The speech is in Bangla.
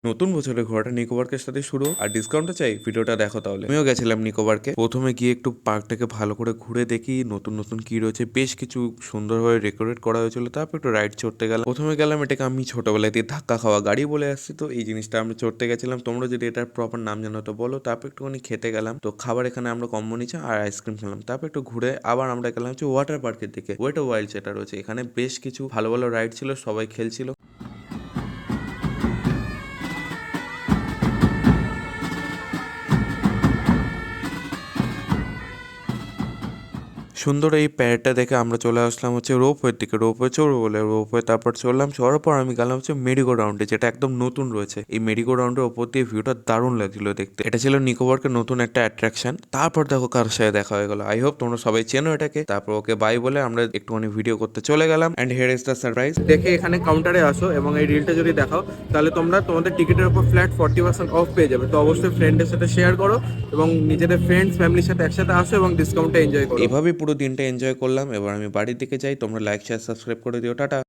নতুন বছরের ঘোরাটা নিকোবরের সাথে শুরু, আর ডিসকাউন্টও চাই, ভিডিওটা দেখো তাহলে। আমিও গেছিলাম নিকোবরকে। প্রথমে গিয়ে একটু পার্কটাকে ভালো করে ঘুরে দেখি নতুন নতুন কি রয়েছে। বেশ কিছু সুন্দরভাবে ডেকোরেট করা হয়েছিল। তারপর একটু রাইড চড়তে গেলাম। প্রথমে গেলাম, এটাকে আমি ছোটবেলায় দিয়ে ধাক্কা খাওয়া গাড়ি বলে আসছি, তো এই জিনিসটা আমরা চড়তে গেছিলাম। তোমরা যদি এটার প্রপার নাম জানো তো বলো। তারপর একটুখানি খেতে গেলাম, তো খাবার এখানে আমরা কম্বো নিচ্ছি আর আইসক্রিম খেলাম। তারপর একটু ঘুরে আবার আমরা গেলাম হচ্ছে ওয়াটার পার্কের দিকে। ওয়েট ওয়াইল্ড যেটা রয়েছে এখানে, বেশ কিছু ভালো ভালো রাইড ছিল, সবাই খেলছিল। সুন্দর এই প্যারেডটা দেখে আমরা চলে আসলাম হচ্ছে রোপওয়ের দিকে। রোপওয়ে চড়বো বলে রোপওয়ে তারপর চড়লাম। চড়ার পর আমি গেলাম হচ্ছে মেরিগো রাউন্ডে, যেটা একদম নতুন রয়েছে। এই মেরিগো রাউন্ডের ওপর দিয়ে ভিউটা দারুণ লাগছিল দেখতে। এটা ছিল নিকোবরকে নতুন একটা অ্যাট্রাকশন। তারপর দেখো কার সাথে দেখা হয়ে গেল। আই হোপ তোমরা সবাই চেনো এটাকে। তারপর ওকে বাই বলে আমরা একটুখানি ভিডিও করতে চলে গেলাম। And here is the surprise. দেখে এখানে কাউন্টারে আসো এবং এই রিলটা যদি দেখাও তাহলে তোমরা তোমাদের টিকিটের উপর ফ্ল্যাট 40% অফ পেয়ে যাবে। তো অবশ্যই ফ্রেন্ডের সাথে শেয়ার করো এবং নিজেদের ফ্রেন্ডস ফ্যামিলির সাথে একসাথে আসো এবং ডিসকাউন্টটা এনজয় করো। এভাবেই পুরো দিনটা এনজয় করলাম। এবার আমি বাড়ির দিকে যাই। তোমরা লাইক শেয়ার সাবস্ক্রাইব করে দিও। টাটা।